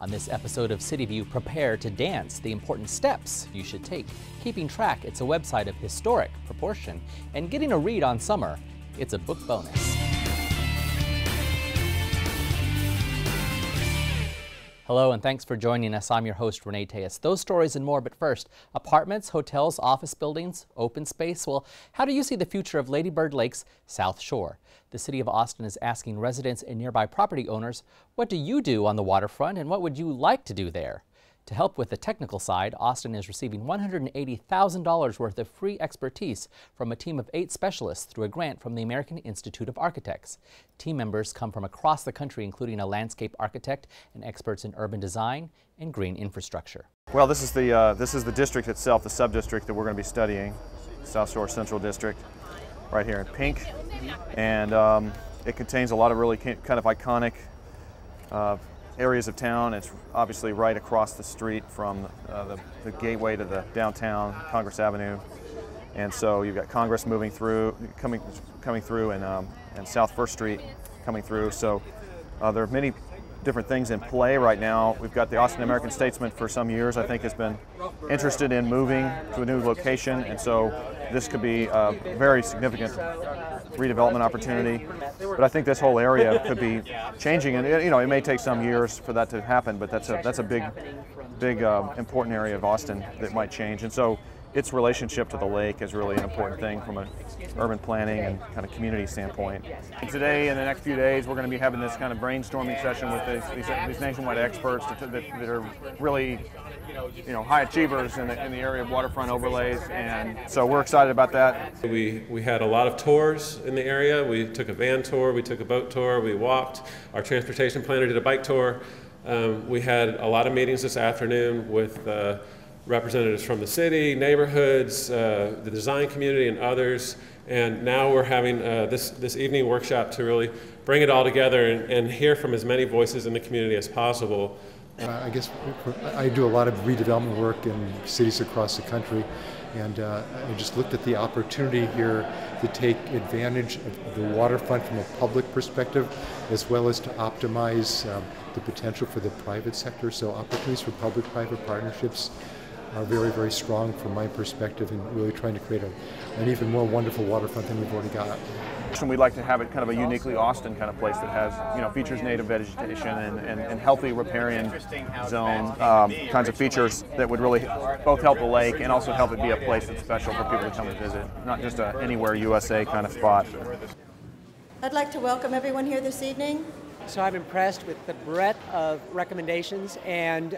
On this episode of CityView, prepare to dance, the important steps you should take. Keeping track, it's a website of historic proportion. And getting a read on summer, it's a book bonus. Hello and thanks for joining us. I'm your host, Renee Tejas. Those stories and more, but first, apartments, hotels, office buildings, open space. Well, how do you see the future of Lady Bird Lake's South Shore? The City of Austin is asking residents and nearby property owners, what do you do on the waterfront and what would you like to do there? To help with the technical side, Austin is receiving $180,000 worth of free expertise from a team of 8 specialists through a grant from the American Institute of Architects. Team members come from across the country, including a landscape architect and experts in urban design and green infrastructure. Well, this is the district itself, the sub-district that we're going to be studying, South Shore Central District, right here in pink. And it contains a lot of really kind of iconic areas of town. It's obviously right across the street from the gateway to the downtown Congress Avenue, and so you've got Congress coming through, and South First Street coming through. So there are many different things in play right now. We've got the Austin American Statesman for some years, I think, has been interested in moving to a new location, and so this could be a very significant redevelopment opportunity. But I think this whole area could be changing, and it may take some years for that to happen, but that's a big important area of Austin that might change. And so its relationship to the lake is really an important thing from an urban planning and kind of community standpoint. And today, in the next few days, we're going to be having this kind of brainstorming session with these nationwide experts that are really high achievers in the area of waterfront overlays, and so we're excited about that. We had a lot of tours in the area. We took a van tour, we took a boat tour, we walked. Our transportation planner did a bike tour. We had a lot of meetings this afternoon with representatives from the city, neighborhoods, the design community, and others. And now we're having this evening workshop to really bring it all together and hear from as many voices in the community as possible. I guess I do a lot of redevelopment work in cities across the country, and I just looked at the opportunity here to take advantage of the waterfront from a public perspective, as well as to optimize the potential for the private sector. So opportunities for public-private partnerships are very, very strong from my perspective, and really trying to create an even more wonderful waterfront than we've already got. And we'd like to have it kind of a uniquely Austin kind of place that has, features native vegetation and healthy riparian zone kinds of features that would really both help the lake and also help it be a place that's special for people to come and visit, not just a anywhere USA kind of spot. I'd like to welcome everyone here this evening. So I'm impressed with the breadth of recommendations, and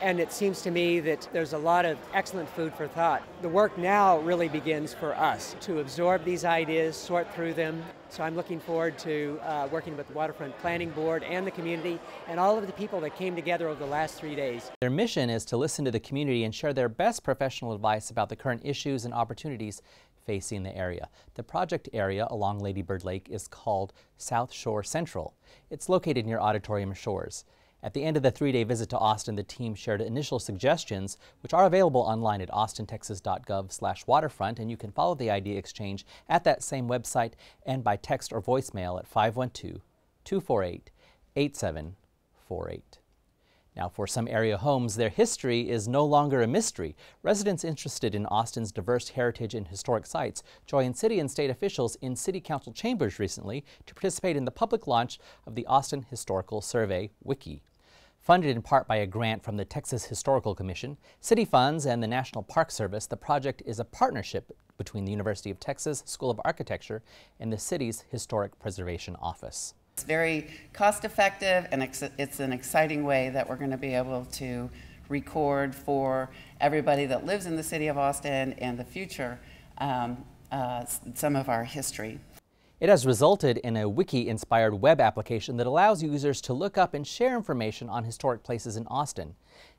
it seems to me that there's a lot of excellent food for thought. The work now really begins for us to absorb these ideas, sort through them. So I'm looking forward to working with the Waterfront Planning Board and the community and all of the people that came together over the last 3 days. Their mission is to listen to the community and share their best professional advice about the current issues and opportunities facing the area. The project area along Lady Bird Lake is called South Shore Central. It's located near Auditorium Shores. At the end of the 3-day visit to Austin, the team shared initial suggestions, which are available online at austintexas.gov/waterfront, and you can follow the idea exchange at that same website and by text or voicemail at 512-248-8748. Now, for some area homes, their history is no longer a mystery. Residents interested in Austin's diverse heritage and historic sites joined city and state officials in city council chambers recently to participate in the public launch of the Austin Historical Survey Wiki. Funded in part by a grant from the Texas Historical Commission, city funds, and the National Park Service, the project is a partnership between the University of Texas School of Architecture and the city's Historic Preservation Office. It's very cost-effective, and it's an exciting way that we're going to be able to record for everybody that lives in the city of Austin and the future some of our history. It has resulted in a wiki-inspired web application that allows users to look up and share information on historic places in Austin.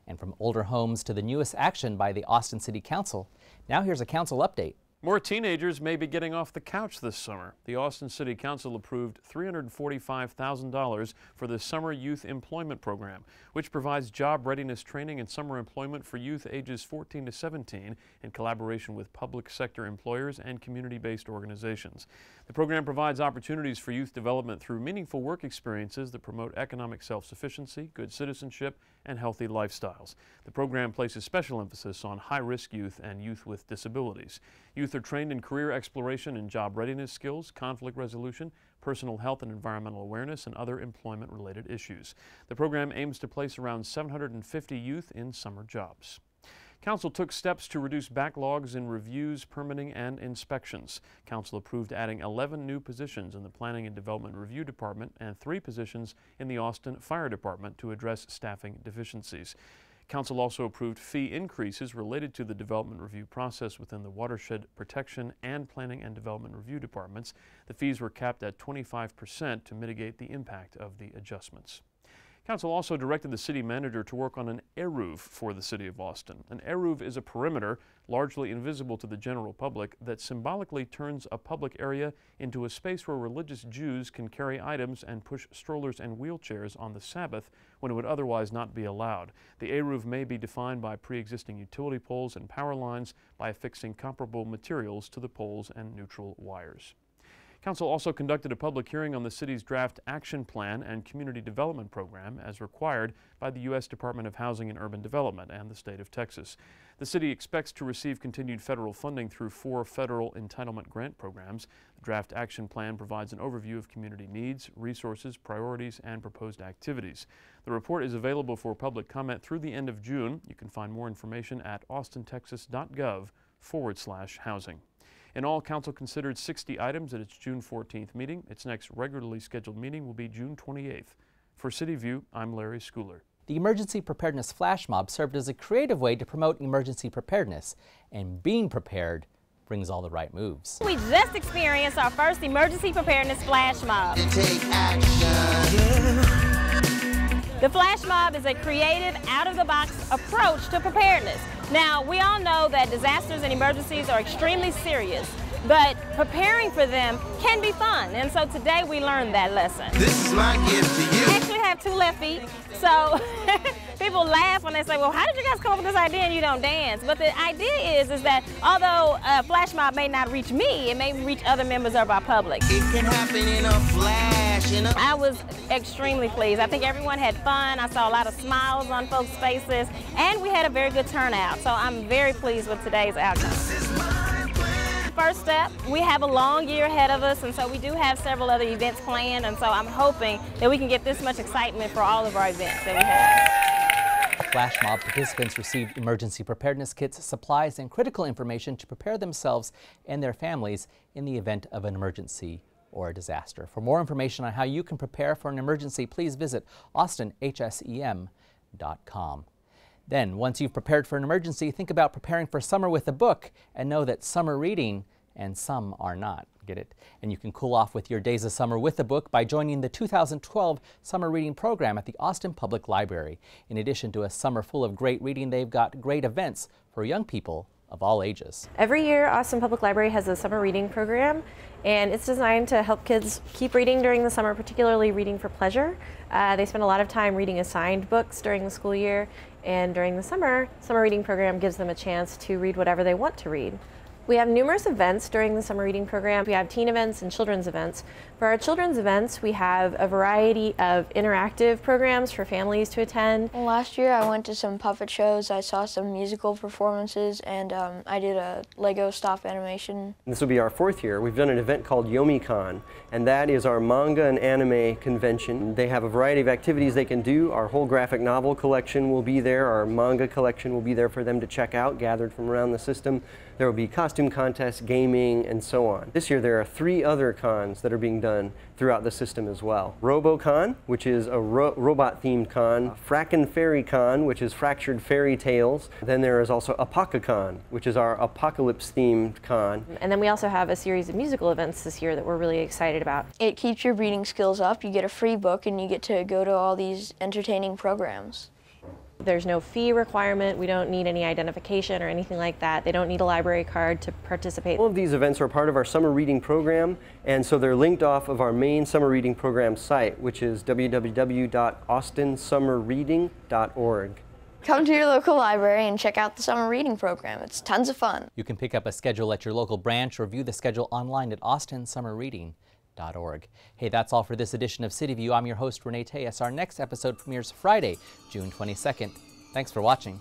And from older homes to the newest action by the Austin City Council, now here's a council update. More teenagers may be getting off the couch this summer. The Austin City Council approved $345,000 for the Summer Youth Employment Program, which provides job readiness training and summer employment for youth ages 14 to 17 in collaboration with public sector employers and community-based organizations. The program provides opportunities for youth development through meaningful work experiences that promote economic self-sufficiency, good citizenship, and healthy lifestyles. The program places special emphasis on high-risk youth and youth with disabilities. Youth are trained in career exploration and job readiness skills, conflict resolution, personal health and environmental awareness, and other employment-related issues. The program aims to place around 750 youth in summer jobs. Council took steps to reduce backlogs in reviews, permitting, and inspections. Council approved adding 11 new positions in the Planning and Development Review Department and 3 positions in the Austin Fire Department to address staffing deficiencies. Council also approved fee increases related to the development review process within the Watershed Protection and Planning and Development Review Departments. The fees were capped at 25% to mitigate the impact of the adjustments. Council also directed the city manager to work on an eruv for the city of Austin. An eruv is a perimeter, largely invisible to the general public, that symbolically turns a public area into a space where religious Jews can carry items and push strollers and wheelchairs on the Sabbath when it would otherwise not be allowed. The eruv may be defined by pre-existing utility poles and power lines by affixing comparable materials to the poles and neutral wires. Council also conducted a public hearing on the city's draft action plan and community development program as required by the U.S. Department of Housing and Urban Development and the state of Texas. The city expects to receive continued federal funding through 4 federal entitlement grant programs. The draft action plan provides an overview of community needs, resources, priorities, and proposed activities. The report is available for public comment through the end of June. You can find more information at austintexas.gov/housing. In all, Council considered 60 items at its June 14th meeting. Its next regularly scheduled meeting will be June 28th. For CityView, I'm Larry Schooler. The Emergency Preparedness Flash Mob served as a creative way to promote emergency preparedness, and being prepared brings all the right moves. We just experienced our first Emergency Preparedness Flash Mob. The Flash Mob is a creative, out-of-the-box approach to preparedness. Now, we all know that disasters and emergencies are extremely serious, but preparing for them can be fun, and so today we learned that lesson. This is my gift to you. I actually have 2 left feet, so people laugh when they say, well, how did you guys come up with this idea and you don't dance? But the idea is that although a flash mob may not reach me, it may reach other members of our public. It can happen in a flash. I was extremely pleased. I think everyone had fun. I saw a lot of smiles on folks' faces, and we had a very good turnout, so I'm very pleased with today's outcome. First step, we have a long year ahead of us, and so we do have several other events planned, and so I'm hoping that we can get this much excitement for all of our events that we have. Flash Mob participants received emergency preparedness kits, supplies, and critical information to prepare themselves and their families in the event of an emergency or a disaster. For more information on how you can prepare for an emergency, please visit austinhsem.com. Then, once you've prepared for an emergency, think about preparing for summer with a book, and know that some are reading and some are not. Get it? And you can cool off with your days of summer with a book by joining the 2012 Summer Reading Program at the Austin Public Library. In addition to a summer full of great reading, they've got great events for young people of all ages. Every year, Austin Public Library has a summer reading program, and it's designed to help kids keep reading during the summer, particularly reading for pleasure. They spend a lot of time reading assigned books during the school year, and during the summer reading program gives them a chance to read whatever they want to read. We have numerous events during the summer reading program. We have teen events and children's events. For our children's events, we have a variety of interactive programs for families to attend. Well, last year I went to some puppet shows, I saw some musical performances, and I did a Lego stop animation. This will be our 4th year. We've done an event called YomiCon, and that is our manga and anime convention. They have a variety of activities they can do. Our whole graphic novel collection will be there. Our manga collection will be there for them to check out, gathered from around the system. There will be costume contests, gaming, and so on. This year there are 3 other cons that are being done throughout the system as well. RoboCon, which is a robot-themed con. Frackin' Fairy Con, which is Fractured Fairy Tales. Then there is also Apocacon, which is our apocalypse-themed con. And then we also have a series of musical events this year that we're really excited about. It keeps your reading skills up, you get a free book, and you get to go to all these entertaining programs. There's no fee requirement. We don't need any identification or anything like that. They don't need a library card to participate. All of these events are part of our summer reading program, and so they're linked off of our main summer reading program site, which is www.austonsummerreading.org. Come to your local library and check out the summer reading program. It's tons of fun. You can pick up a schedule at your local branch or view the schedule online at austonsummerreading.org. Hey, that's all for this edition of CityView. I'm your host, Renee Tejas. Our next episode premieres Friday, June 22nd. Thanks for watching.